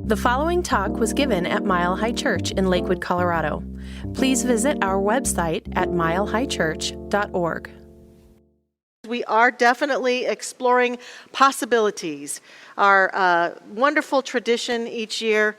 The following talk was given at Mile High Church in Lakewood, Colorado. Please visit our website at milehighchurch.org. We are definitely exploring possibilities. Our wonderful tradition each year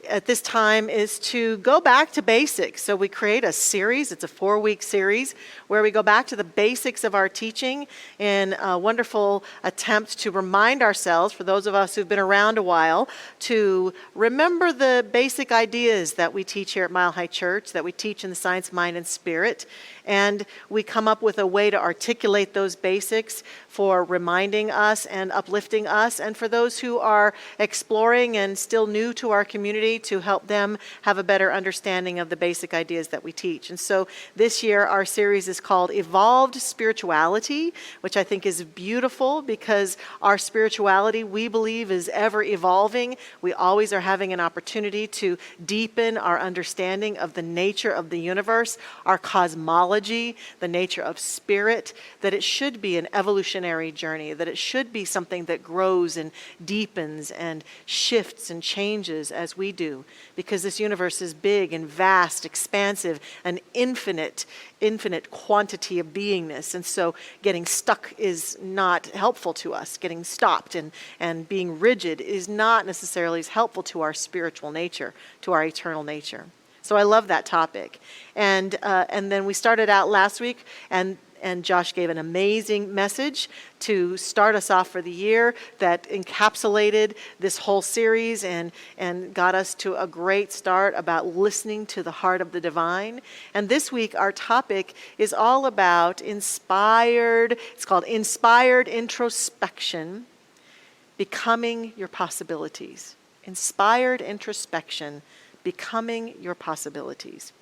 at this time is to go back to basics. So we create a series, it's a 4-week series, where we go back to the basics of our teaching in a wonderful attempt to remind ourselves, for those of us who've been around a while, to remember the basic ideas that we teach here at Mile High Church, that we teach in the Science, Mind, and Spirit. And we come up with a way to articulate those basics for reminding us and uplifting us, and for those who are exploring and still new to our community, to help them have a better understanding of the basic ideas that we teach. And so this year our series is called Evolved Spirituality, which I think is beautiful because our spirituality, we believe, is ever evolving. We always are having an opportunity to deepen our understanding of the nature of the universe, our cosmology, the nature of spirit, that it should be an evolutionary journey, that it should be something that grows and deepens and shifts and changes as we do, because this universe is big and vast, expansive, an infinite quantity of beingness. And so getting stuck is not helpful to us. Getting stopped and being rigid is not necessarily as helpful to our spiritual nature, to our eternal nature. So I love that topic. And then we started out last week, and Josh gave an amazing message to start us off for the year that encapsulated this whole series and got us to a great start about listening to the heart of the divine. And this week our topic is all about it's called Inspired Introspection, Becoming Your Possibilities. Inspired Introspection, Becoming Your Possibilities.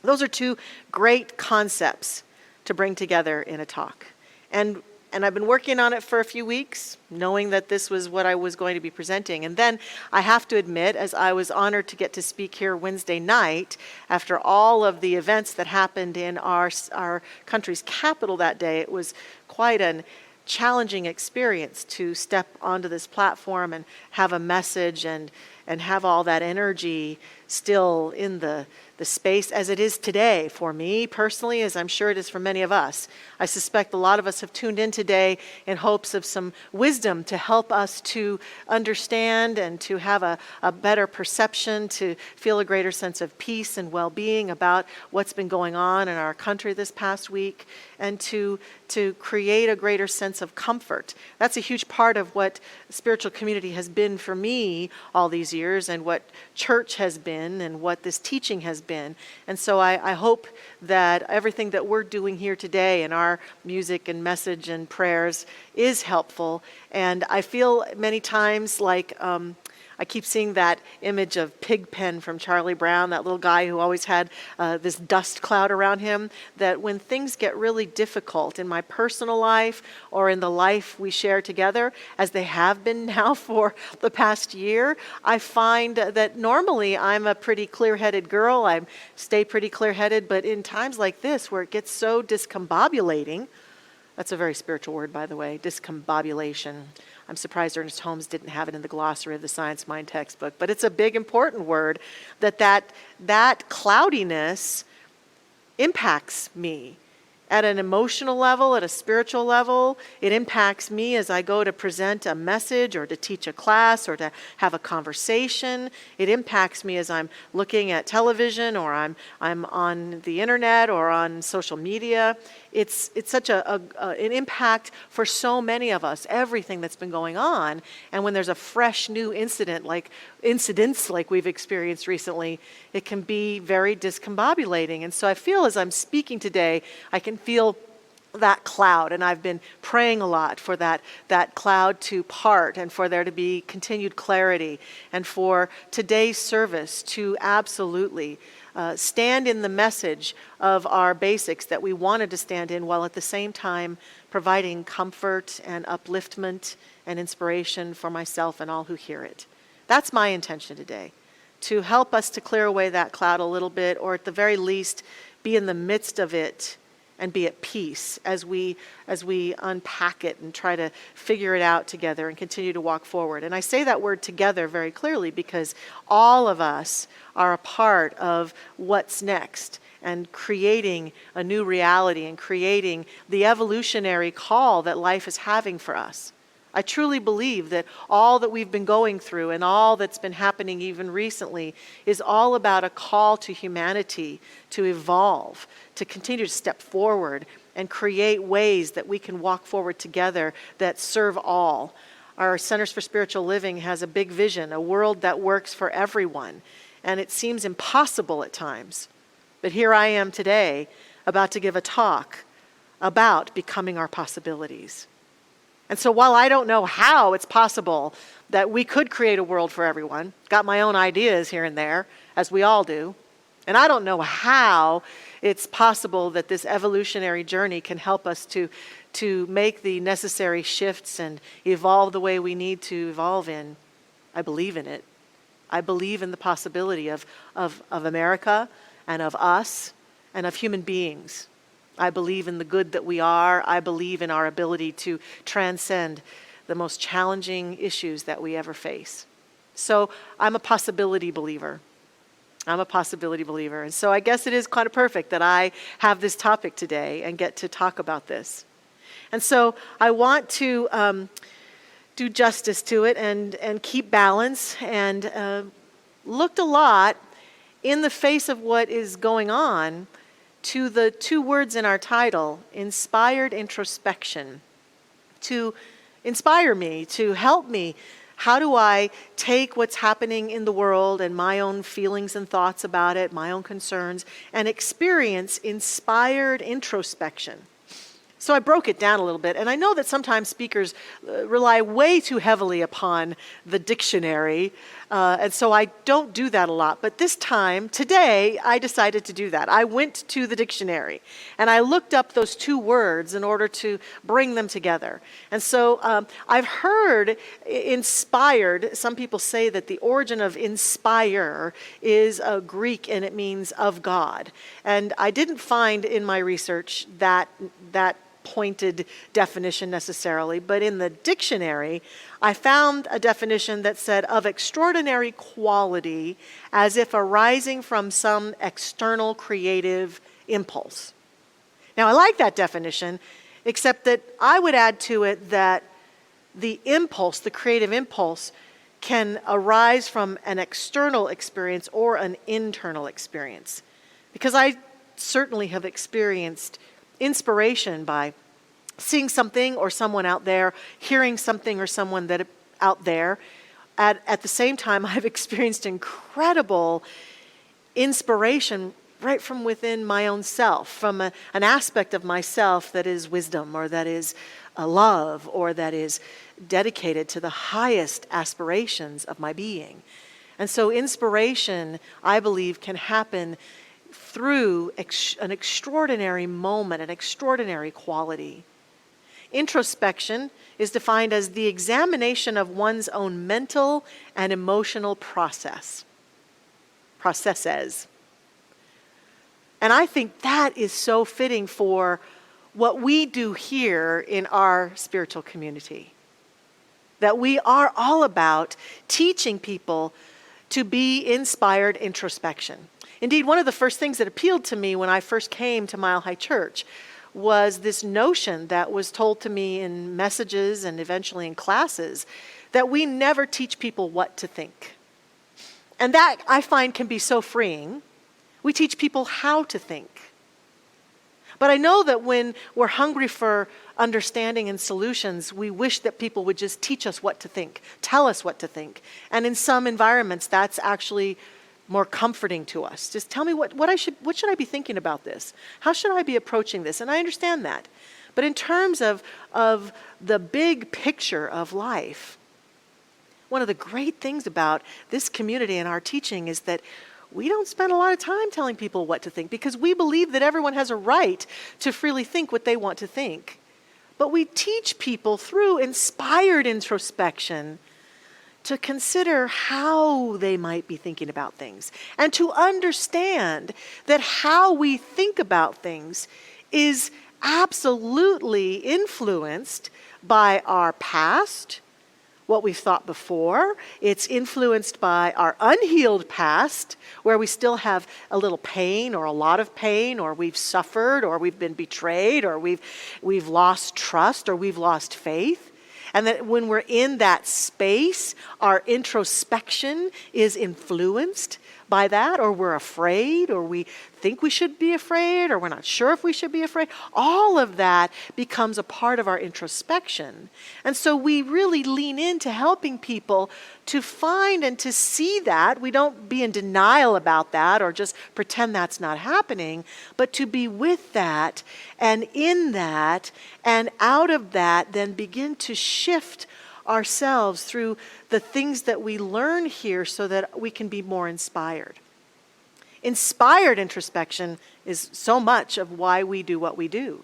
Those are two great concepts to bring together in a talk. And I've been working on it for a few weeks, knowing that this was what I was going to be presenting. And then I have to admit, as I was honored to get to speak here Wednesday night, after all of the events that happened in our country's capital that day, it was quite a challenging experience to step onto this platform and have a message and have all that energy still in the space as it is today for me personally, as I'm sure it is for many of us. I suspect a lot of us have tuned in today in hopes of some wisdom to help us to understand and to have a better perception, to feel a greater sense of peace and well-being about what's been going on in our country this past week, and to create a greater sense of comfort. That's a huge part of what spiritual community has been for me all these years, and what church has been, and what this teaching has been. And so I hope that everything that we're doing here today in our music and message and prayers is helpful. And I feel many times like I keep seeing that image of Pigpen from Charlie Brown, that little guy who always had this dust cloud around him, that when things get really difficult in my personal life or in the life we share together, as they have been now for the past year, I find that normally I'm a pretty clear-headed girl. I stay pretty clear-headed, but in times like this where it gets so discombobulating, that's a very spiritual word, by the way, discombobulation. I'm surprised Ernest Holmes didn't have it in the glossary of the Science Mind textbook, but it's a big, important word, that cloudiness impacts me at an emotional level, at a spiritual level. It impacts me as I go to present a message or to teach a class or to have a conversation. It impacts me as I'm looking at television or I'm on the internet or on social media. It's such an impact for so many of us, everything that's been going on. And when there's a fresh new incidents like we've experienced recently, it can be very discombobulating. And so I feel as I'm speaking today, I can feel that cloud, and I've been praying a lot for that cloud to part and for there to be continued clarity, and for today's service to absolutely stand in the message of our basics that we wanted to stand in, while at the same time providing comfort and upliftment and inspiration for myself and all who hear it. That's my intention today, to help us to clear away that cloud a little bit, or at the very least be in the midst of it and be at peace as we unpack it and try to figure it out together and continue to walk forward. And I say that word together very clearly because all of us are a part of what's next and creating a new reality and creating the evolutionary call that life is having for us. I truly believe that all that we've been going through and all that's been happening even recently is all about a call to humanity to evolve, to continue to step forward and create ways that we can walk forward together that serve all. Our Centers for Spiritual Living has a big vision, a world that works for everyone. And it seems impossible at times. But here I am today about to give a talk about becoming our possibilities. And so while I don't know how it's possible that we could create a world for everyone, got my own ideas here and there, as we all do, and I don't know how it's possible that this evolutionary journey can help us to make the necessary shifts and evolve the way we need to evolve in, I believe in it. I believe in the possibility of America and of us and of human beings. I believe in the good that we are. I believe in our ability to transcend the most challenging issues that we ever face. So I'm a possibility believer. I'm a possibility believer. And so I guess it is kind of perfect that I have this topic today and get to talk about this. And so I want to do justice to it and keep balance and looked a lot in the face of what is going on to the two words in our title, inspired introspection, to inspire me, to help me. How do I take what's happening in the world and my own feelings and thoughts about it, my own concerns, and experience inspired introspection? So I broke it down a little bit, and I know that sometimes speakers rely way too heavily upon the dictionary, and so I don't do that a lot. But this time, today, I decided to do that. I went to the dictionary, and I looked up those two words in order to bring them together. And so I've heard inspired, some people say that the origin of inspire is Greek, and it means of God. And I didn't find in my research that pointed definition necessarily, but in the dictionary, I found a definition that said of extraordinary quality as if arising from some external creative impulse. Now, I like that definition, except that I would add to it that the impulse, the creative impulse, can arise from an external experience or an internal experience. Because I certainly have experienced inspiration by seeing something or someone out there, hearing something or someone that out there. At the same time, I've experienced incredible inspiration right from within my own self, from an aspect of myself that is wisdom or that is love or that is dedicated to the highest aspirations of my being. And so inspiration, I believe, can happen through an extraordinary moment, an extraordinary quality. Introspection is defined as the examination of one's own mental and emotional processes. And I think that is so fitting for what we do here in our spiritual community. That we are all about teaching people to be inspired introspection. Indeed, one of the first things that appealed to me when I first came to Mile High Church was this notion that was told to me in messages and eventually in classes that we never teach people what to think. And that, I find, can be so freeing. We teach people how to think. But I know that when we're hungry for understanding and solutions, we wish that people would just teach us what to think, tell us what to think. And in some environments, that's actually more comforting to us. Just tell me what should I be thinking about this? How should I be approaching this? And I understand that. But in terms of the big picture of life, one of the great things about this community and our teaching is that we don't spend a lot of time telling people what to think because we believe that everyone has a right to freely think what they want to think. But we teach people through inspired introspection to consider how they might be thinking about things and to understand that how we think about things is absolutely influenced by our past, what we've thought before. It's influenced by our unhealed past, where we still have a little pain or a lot of pain, or we've suffered, or we've been betrayed, or we've lost trust, or we've lost faith. And that when we're in that space, our introspection is influenced by that, or we're afraid, or we think we should be afraid, or we're not sure if we should be afraid. All of that becomes a part of our introspection. And so we really lean into helping people to find and to see that. We don't be in denial about that or just pretend that's not happening, but to be with that and in that and out of that, then begin to shift ourselves through the things that we learn here so that we can be more inspired. Inspired introspection is so much of why we do what we do.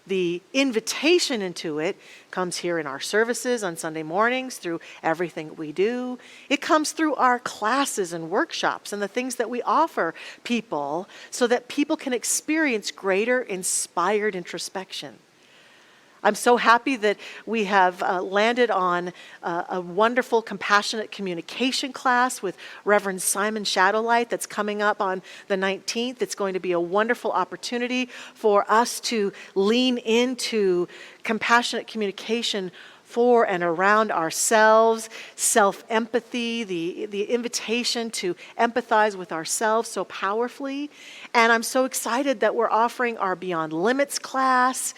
The invitation into it comes here in our services on Sunday mornings, through everything we do. It comes through our classes and workshops and the things that we offer people so that people can experience greater inspired introspection. I'm so happy that we have landed on a wonderful compassionate communication class with Reverend Simon Shadowlight that's coming up on the 19th. It's going to be a wonderful opportunity for us to lean into compassionate communication for and around ourselves, self-empathy, the invitation to empathize with ourselves so powerfully. And I'm so excited that we're offering our Beyond Limits class.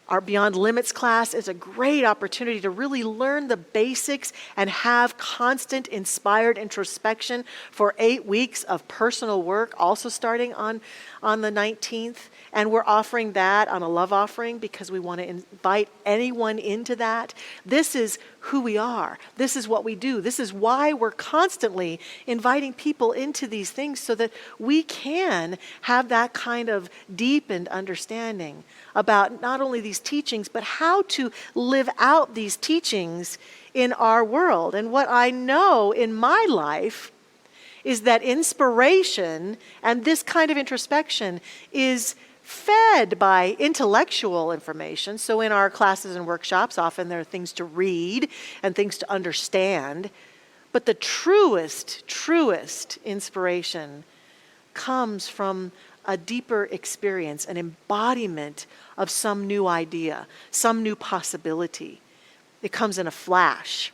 Our Beyond Limits class is a great opportunity to really learn the basics and have constant inspired introspection for 8 weeks of personal work, also starting on the 19th. And we're offering that on a love offering because we want to invite anyone into that. This is who we are. This is what we do. This is why we're constantly inviting people into these things so that we can have that kind of deepened understanding about not only these teachings, but how to live out these teachings in our world. And what I know in my life is that inspiration and this kind of introspection is fed by intellectual information. So in our classes and workshops, often there are things to read and things to understand. But the truest inspiration comes from a deeper experience, an embodiment of some new idea, some new possibility. It comes in a flash.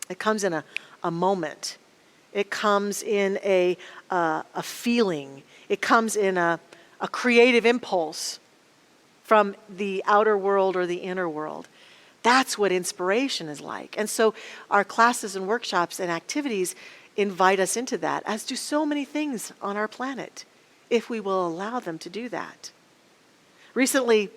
It comes in a moment. It comes in a feeling. It comes in a creative impulse from the outer world or the inner world. That's what inspiration is like. And so our classes and workshops and activities invite us into that, as do so many things on our planet, if we will allow them to do that. Recently,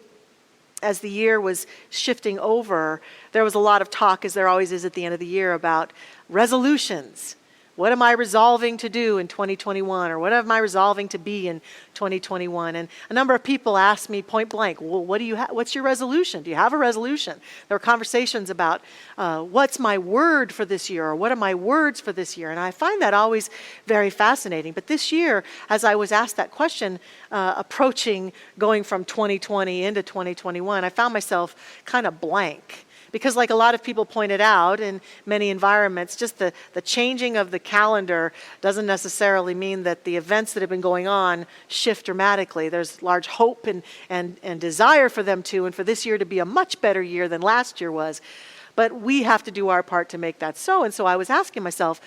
as the year was shifting over, there was a lot of talk, as there always is at the end of the year, about resolutions. What am I resolving to do in 2021? Or what am I resolving to be in 2021? And a number of people asked me point blank, well, what's your resolution? Do you have a resolution? There were conversations about what's my word for this year, or what are my words for this year? And I find that always very fascinating. But this year, as I was asked that question, approaching going from 2020 into 2021, I found myself kind of blank. Because like a lot of people pointed out in many environments, just the changing of the calendar doesn't necessarily mean that the events that have been going on shift dramatically. There's large hope and desire for them to, and for this year to be a much better year than last year was. But we have to do our part to make that so. And so I was asking myself,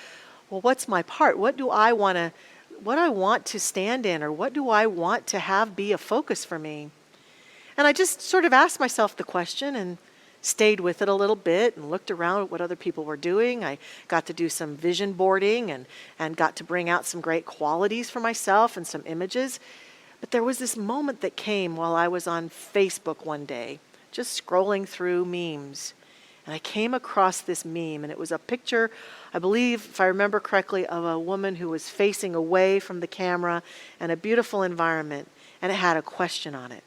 well, what's my part? What I want to stand in, or what do I want to have be a focus for me? And I just sort of asked myself the question and stayed with it a little bit and looked around at what other people were doing. I got to do some vision boarding and got to bring out some great qualities for myself and some images. But there was this moment that came while I was on Facebook one day, just scrolling through memes. And I came across this meme, and it was a picture, I believe, if I remember correctly, of a woman who was facing away from the camera and a beautiful environment, and it had a question on it.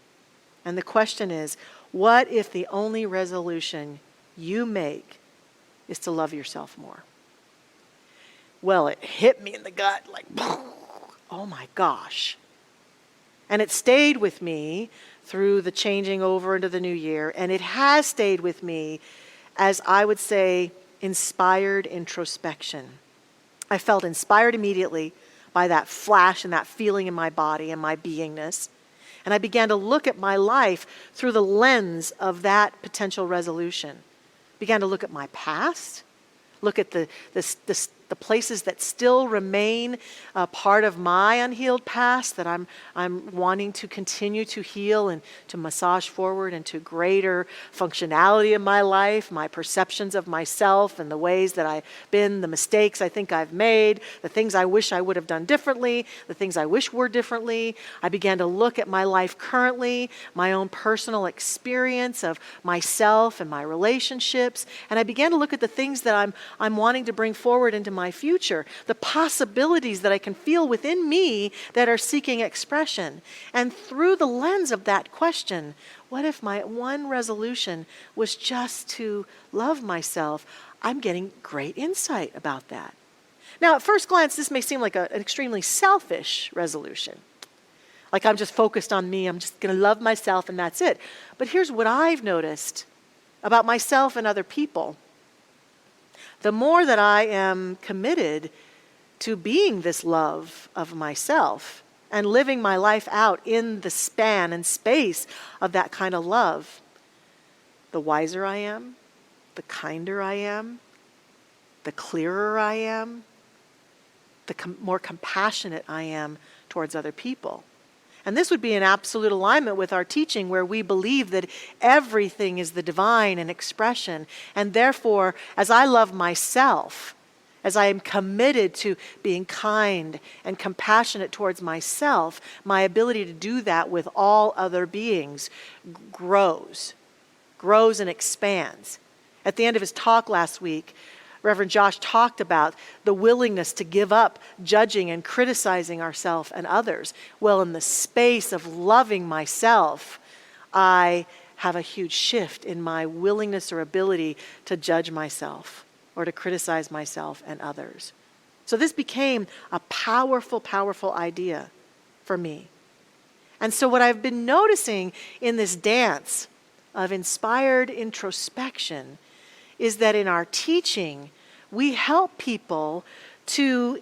And the question is, what if the only resolution you make is to love yourself more? Well, it hit me in the gut like, oh my gosh. And it stayed with me through the changing over into the new year, and it has stayed with me as, I would say, inspired introspection. I felt inspired immediately by that flash and that feeling in my body and my beingness. And I began to look at my life through the lens of that potential resolution. Began to look at my past, look at the places that still remain part of my unhealed past that I'm wanting to continue to heal and to massage forward into greater functionality in my life, my perceptions of myself and the ways that I've been, the mistakes I think I've made, the things I wish I would have done differently, the things I wish were differently. I began to look at my life currently, my own personal experience of myself and my relationships, and I began to look at the things that I'm wanting to bring forward into my future, the possibilities that I can feel within me that are seeking expression. And through the lens of that question, what if my one resolution was just to love myself? I'm getting great insight about that. Now, at first glance, this may seem like an extremely selfish resolution. Like I'm just focused on me, I'm just going to love myself and that's it. But here's what I've noticed about myself and other people. The more that I am committed to being this love of myself and living my life out in the span and space of that kind of love, the wiser I am, the kinder I am, the clearer I am, the more compassionate I am towards other people. And this would be in absolute alignment with our teaching, where we believe that everything is the divine in expression. And therefore, as I love myself, as I am committed to being kind and compassionate towards myself, my ability to do that with all other beings grows and expands. At the end of his talk last week, Reverend Josh talked about the willingness to give up judging and criticizing ourselves and others. Well, in the space of loving myself, I have a huge shift in my willingness or ability to judge myself or to criticize myself and others. So this became a powerful, powerful idea for me. And so what I've been noticing in this dance of inspired introspection is that in our teaching, we help people to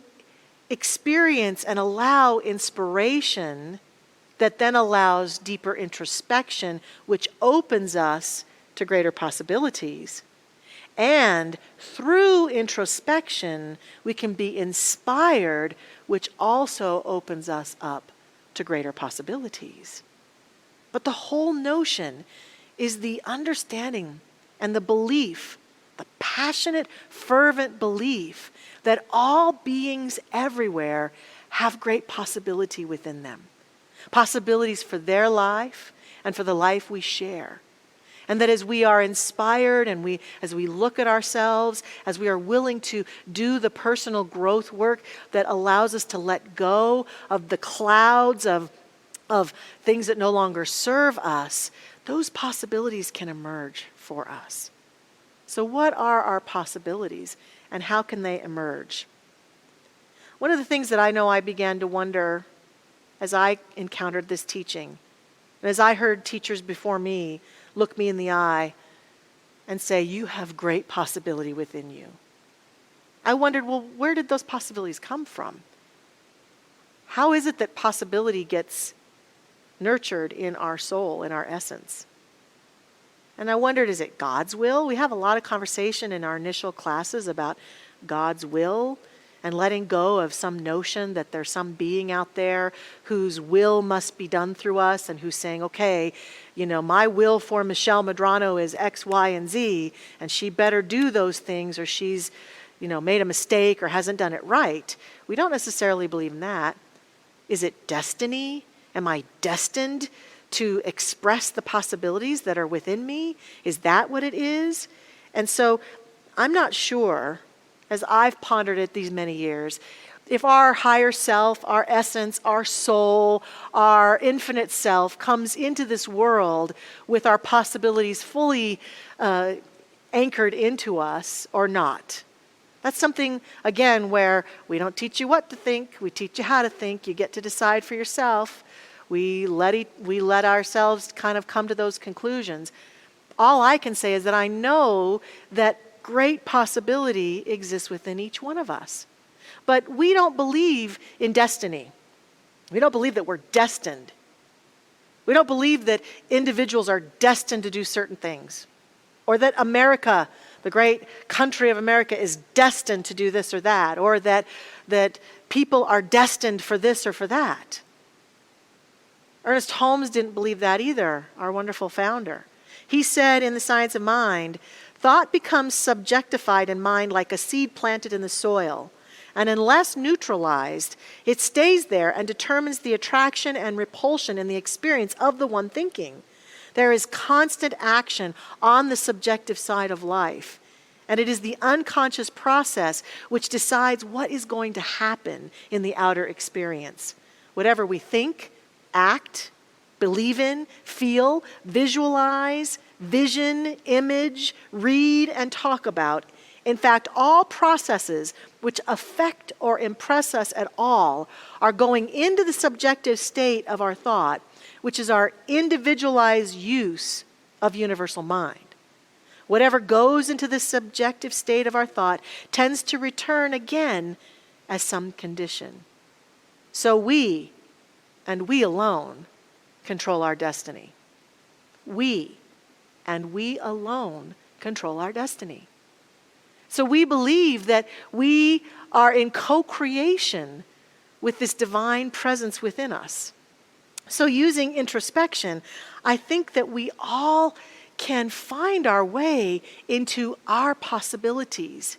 experience and allow inspiration that then allows deeper introspection, which opens us to greater possibilities. And through introspection, we can be inspired, which also opens us up to greater possibilities. But the whole notion is the understanding and the belief, the passionate, fervent belief that all beings everywhere have great possibility within them. Possibilities for their life and for the life we share. And that as we are inspired and as we look at ourselves, as we are willing to do the personal growth work that allows us to let go of the clouds of things that no longer serve us, those possibilities can emerge for us. So what are our possibilities and how can they emerge? One of the things that I know I began to wonder as I encountered this teaching, and as I heard teachers before me look me in the eye and say, you have great possibility within you. I wondered, well, where did those possibilities come from? How is it that possibility gets nurtured in our soul, in our essence? And I wondered, is it God's will? We have a lot of conversation in our initial classes about God's will and letting go of some notion that there's some being out there whose will must be done through us and who's saying, okay, my will for Michelle Medrano is X, Y, and Z, and she better do those things or she's, made a mistake or hasn't done it right. We don't necessarily believe in that. Is it destiny? Am I destined to express the possibilities that are within me? Is that what it is? And so I'm not sure, as I've pondered it these many years, if our higher self, our essence, our soul, our infinite self comes into this world with our possibilities fully anchored into us or not. That's something, again, where we don't teach you what to think, we teach you how to think. You get to decide for yourself We let ourselves kind of come to those conclusions. All I can say is that I know that great possibility exists within each one of us. But we don't believe in destiny. We don't believe that we're destined. We don't believe that individuals are destined to do certain things, or that America, the great country of America, is destined to do this or that, or that people are destined for this or for that. Ernest Holmes didn't believe that either, our wonderful founder. He said in The Science of Mind, thought becomes subjectified in mind like a seed planted in the soil, and unless neutralized, it stays there and determines the attraction and repulsion in the experience of the one thinking. There is constant action on the subjective side of life, and it is the unconscious process which decides what is going to happen in the outer experience. Whatever we think, act, believe in, feel, visualize, vision, image, read, and talk about, in fact, all processes which affect or impress us at all are going into the subjective state of our thought, which is our individualized use of universal mind. Whatever goes into the subjective state of our thought tends to return again as some condition. So we, and we alone, control our destiny. We, and we alone, control our destiny. So we believe that we are in co-creation with this divine presence within us. So using introspection, I think that we all can find our way into our possibilities,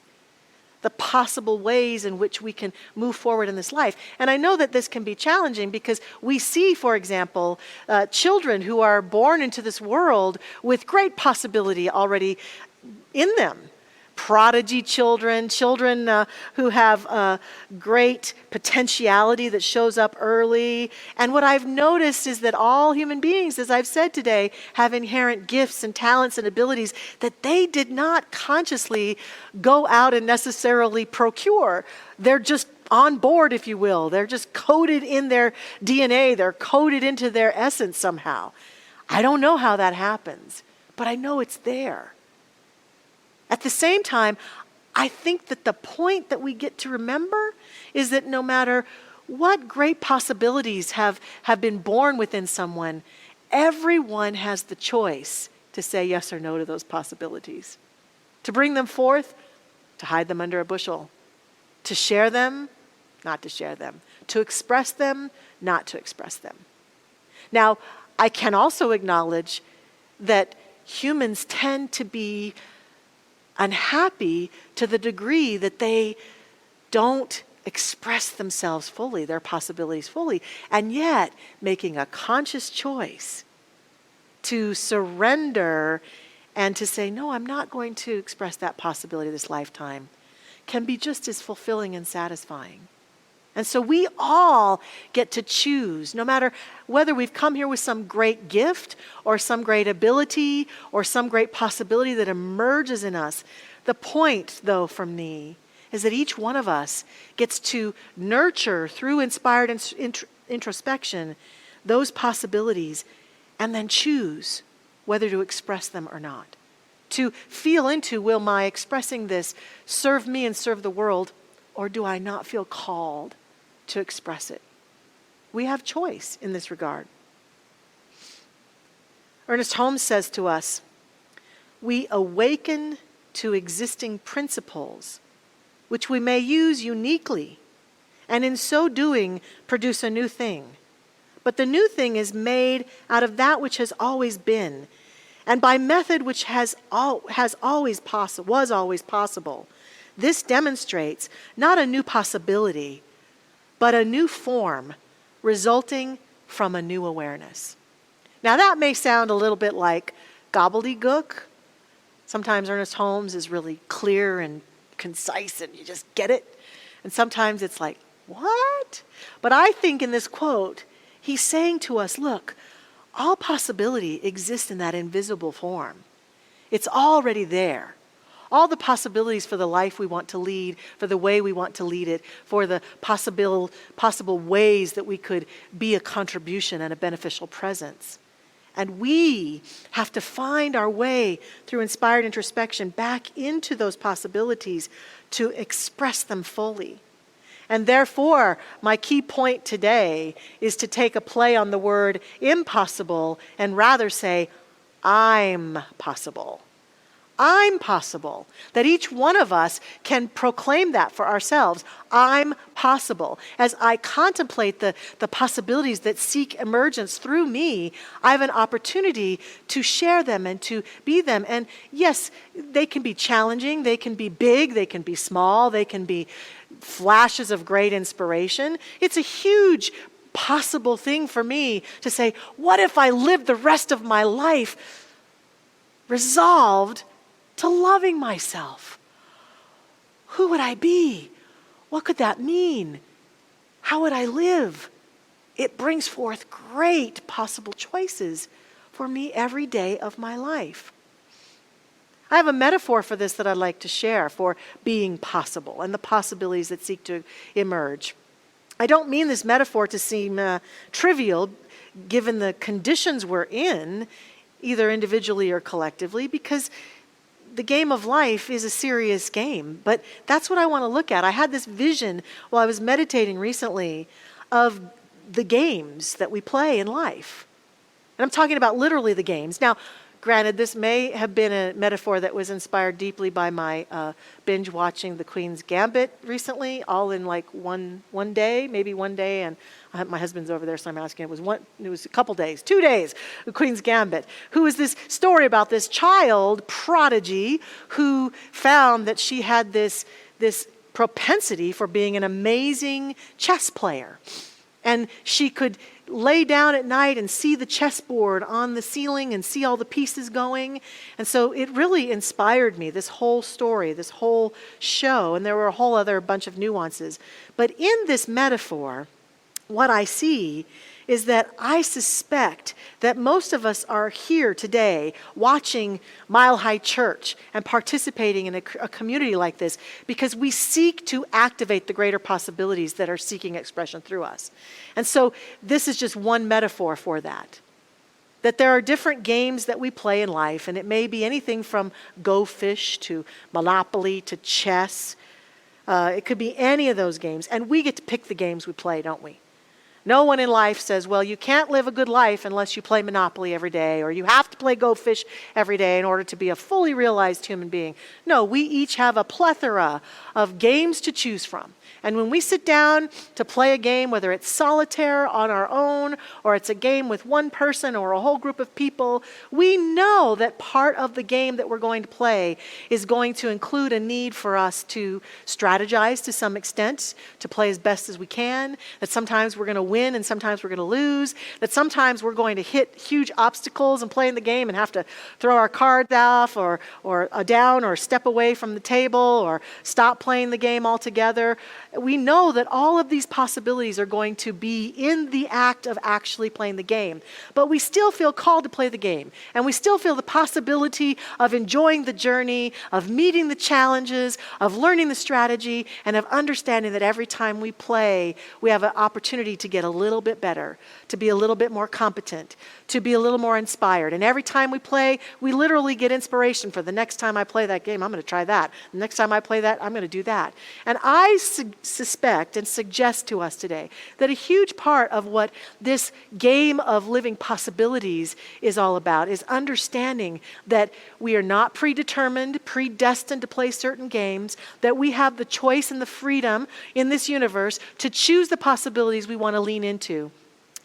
the possible ways in which we can move forward in this life. And I know that this can be challenging because we see, for example, children who are born into this world with great possibility already in them. Prodigy children, children who have great potentiality that shows up early. And what I've noticed is that all human beings, as I've said today, have inherent gifts and talents and abilities that they did not consciously go out and necessarily procure. They're just on board, if you will. They're just coded in their DNA. They're coded into their essence somehow. I don't know how that happens, but I know it's there. At the same time, I think that the point that we get to remember is that no matter what great possibilities have been born within someone, everyone has the choice to say yes or no to those possibilities. To bring them forth, to hide them under a bushel. To share them, not to share them. To express them, not to express them. Now, I can also acknowledge that humans tend to be unhappy to the degree that they don't express themselves fully, their possibilities fully, and yet making a conscious choice to surrender and to say, no, I'm not going to express that possibility this lifetime, can be just as fulfilling and satisfying. And so we all get to choose, no matter whether we've come here with some great gift or some great ability or some great possibility that emerges in us. The point, though, from me is that each one of us gets to nurture through inspired introspection those possibilities and then choose whether to express them or not. To feel into, will my expressing this serve me and serve the world, or do I not feel called to express it? We have choice in this regard. Ernest Holmes says to us, we awaken to existing principles which we may use uniquely, and in so doing produce a new thing. But the new thing is made out of that which has always been, and by method which was always possible. This demonstrates not a new possibility, but a new form resulting from a new awareness. Now that may sound a little bit like gobbledygook. Sometimes Ernest Holmes is really clear and concise and you just get it. And sometimes it's like, what? But I think in this quote, he's saying to us, look, all possibility exists in that invisible form. It's already there. all the possibilities for the life we want to lead, for the way we want to lead it, for the possible ways that we could be a contribution and a beneficial presence. And we have to find our way through inspired introspection back into those possibilities to express them fully. And therefore, my key point today is to take a play on the word impossible and rather say, I'm possible. I'm possible. That each one of us can proclaim that for ourselves. I'm possible. As I contemplate the possibilities that seek emergence through me, I have an opportunity to share them and to be them. And yes, they can be challenging, they can be big, they can be small, they can be flashes of great inspiration. It's a huge possible thing for me to say, what if I lived the rest of my life resolved to loving myself? Who would I be? What could that mean? How would I live? It brings forth great possible choices for me every day of my life. I have a metaphor for this that I'd like to share for being possible and the possibilities that seek to emerge. I don't mean this metaphor to seem trivial given the conditions we're in, either individually or collectively, because the game of life is a serious game. But that's what I want to look at. I had this vision while I was meditating recently of the games that we play in life. And I'm talking about literally the games. Now, granted, this may have been a metaphor that was inspired deeply by my binge watching The Queen's Gambit recently, all in like one day, maybe one day. And my husband's over there, so I'm asking. It was a couple days, 2 days. The Queen's Gambit, who is this story about this child prodigy who found that she had this propensity for being an amazing chess player, and she could lay down at night and see the chessboard on the ceiling and see all the pieces going. And so it really inspired me, this whole story, this whole show. And there were a whole other bunch of nuances. But in this metaphor, what I see is that I suspect that most of us are here today watching Mile High Church and participating in a community like this because we seek to activate the greater possibilities that are seeking expression through us. And so this is just one metaphor for that. That there are different games that we play in life, and it may be anything from Go Fish to Monopoly to chess. It could be any of those games, and we get to pick the games we play, don't we? No one in life says, well, you can't live a good life unless you play Monopoly every day, or you have to play Go Fish every day in order to be a fully realized human being. No, we each have a plethora of games to choose from. And when we sit down to play a game, whether it's solitaire on our own, or it's a game with one person or a whole group of people, we know that part of the game that we're going to play is going to include a need for us to strategize to some extent, to play as best as we can, that sometimes we're going to win and sometimes we're going to lose, that sometimes we're going to hit huge obstacles and play in the game and have to throw our cards off or down or step away from the table or stop playing the game altogether. We know that all of these possibilities are going to be in the act of actually playing the game. But we still feel called to play the game. And we still feel the possibility of enjoying the journey, of meeting the challenges, of learning the strategy, and of understanding that every time we play, we have an opportunity to get a little bit better, to be a little bit more competent, to be a little more inspired. And every time we play, we literally get inspiration for the next time I play that game, I'm going to try that. The next time I play that, I'm going to do that. And I suspect and suggest to us today that a huge part of what this game of living possibilities is all about is understanding that we are not predetermined, predestined to play certain games, that we have the choice and the freedom in this universe to choose the possibilities we want to lean into.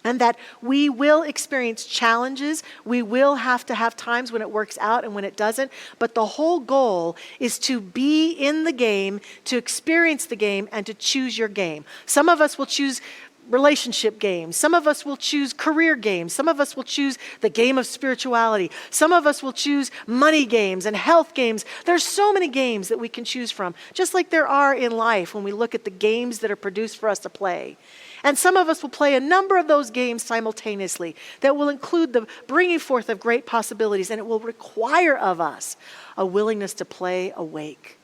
And that we will experience challenges. We will have to have times when it works out and when it doesn't. But the whole goal is to be in the game, to experience the game, and to choose your game. Some of us will choose relationship games. Some of us will choose career games. Some of us will choose the game of spirituality. Some of us will choose money games and health games. There's so many games that we can choose from, just like there are in life when we look at the games that are produced for us to play. And some of us will play a number of those games simultaneously that will include the bringing forth of great possibilities, and it will require of us a willingness to play awake,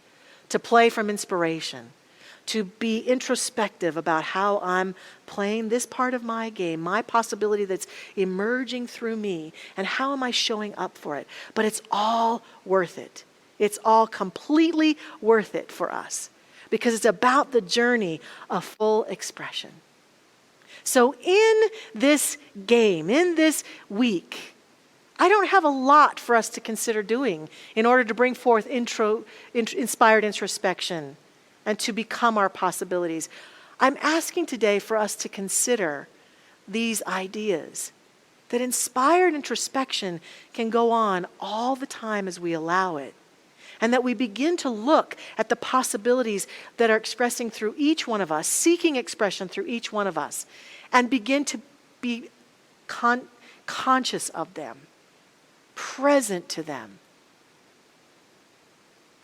to play from inspiration, to be introspective about how I'm playing this part of my game, my possibility that's emerging through me, and how am I showing up for it. But it's all worth it. It's all completely worth it for us because it's about the journey of full expression. So in this game, in this week, I don't have a lot for us to consider doing in order to bring forth inspired introspection and to become our possibilities. I'm asking today for us to consider these ideas, that inspired introspection can go on all the time as we allow it, and that we begin to look at the possibilities that are expressing through each one of us, seeking expression through each one of us, and begin to be conscious of them, present to them.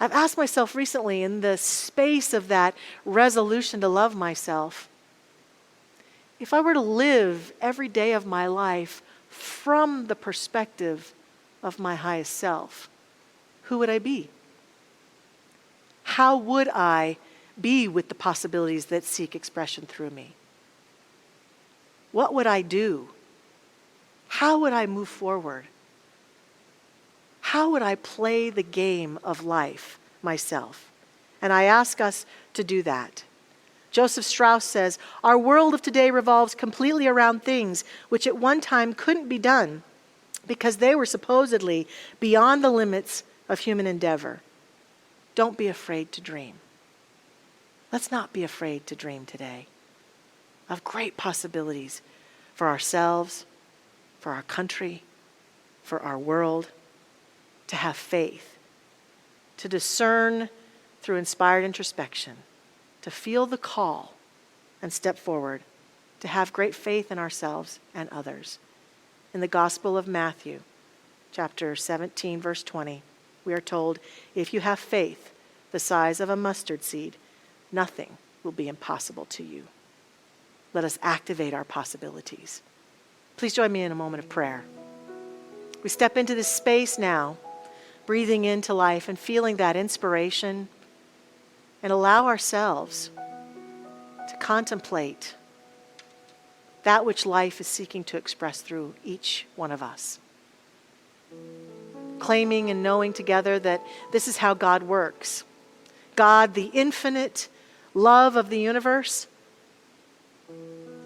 I've asked myself recently, in the space of that resolution to love myself, if I were to live every day of my life from the perspective of my highest self, who would I be? How would I be with the possibilities that seek expression through me? What would I do? How would I move forward? How would I play the game of life myself? And I ask us to do that. Joseph Strauss says, "Our world of today revolves completely around things which at one time couldn't be done because they were supposedly beyond the limits of human endeavor." Don't be afraid to dream. Let's not be afraid to dream today of great possibilities for ourselves, for our country, for our world, to have faith, to discern through inspired introspection, to feel the call and step forward, to have great faith in ourselves and others. In the Gospel of Matthew, chapter 17, verse 20, we are told, "If you have faith the size of a mustard seed, nothing will be impossible to you." Let us activate our possibilities. Please join me in a moment of prayer. We step into this space now, breathing into life and feeling that inspiration, and allow ourselves to contemplate that which life is seeking to express through each one of us. Claiming and knowing together that this is how God works. God, the infinite love of the universe,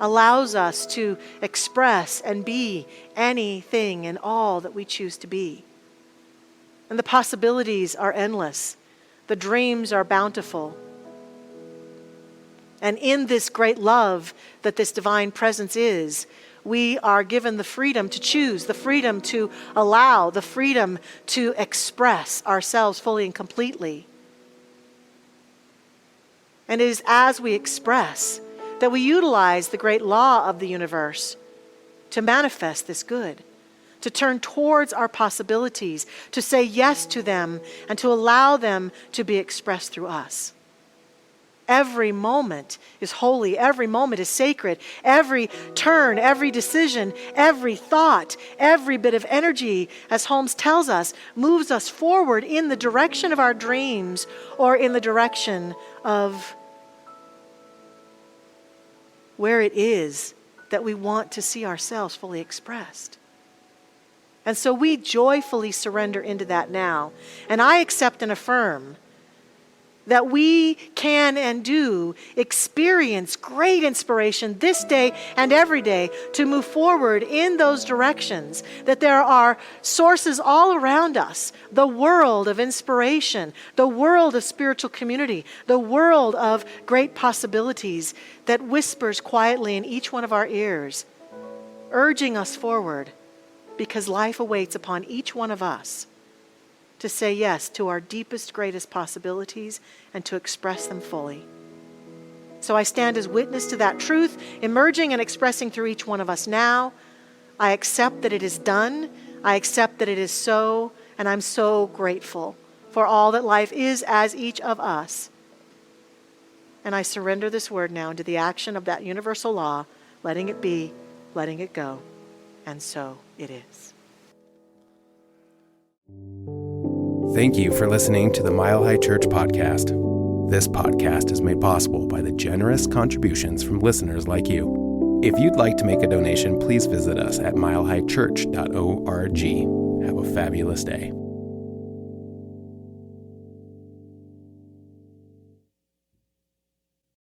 allows us to express and be anything and all that we choose to be. And the possibilities are endless. The dreams are bountiful. And in this great love that this divine presence is, we are given the freedom to choose, the freedom to allow, the freedom to express ourselves fully and completely. And it is as we express that we utilize the great law of the universe to manifest this good, to turn towards our possibilities, to say yes to them, and to allow them to be expressed through us. Every moment is holy. Every moment is sacred. Every turn, every decision, every thought, every bit of energy, as Holmes tells us, moves us forward in the direction of our dreams or in the direction of where it is that we want to see ourselves fully expressed. And so we joyfully surrender into that now. And I accept and affirm that we can and do experience great inspiration this day and every day to move forward in those directions, that there are sources all around us, the world of inspiration, the world of spiritual community, the world of great possibilities that whispers quietly in each one of our ears, urging us forward because life awaits upon each one of us to say yes to our deepest, greatest possibilities and to express them fully. So I stand as witness to that truth, emerging and expressing through each one of us now. I accept that it is done. I accept that it is so, and I'm so grateful for all that life is as each of us. And I surrender this word now into the action of that universal law, letting it be, letting it go. And so it is. Thank you for listening to the Mile High Church podcast. This podcast is made possible by the generous contributions from listeners like you. If you'd like to make a donation, please visit us at milehighchurch.org. Have a fabulous day.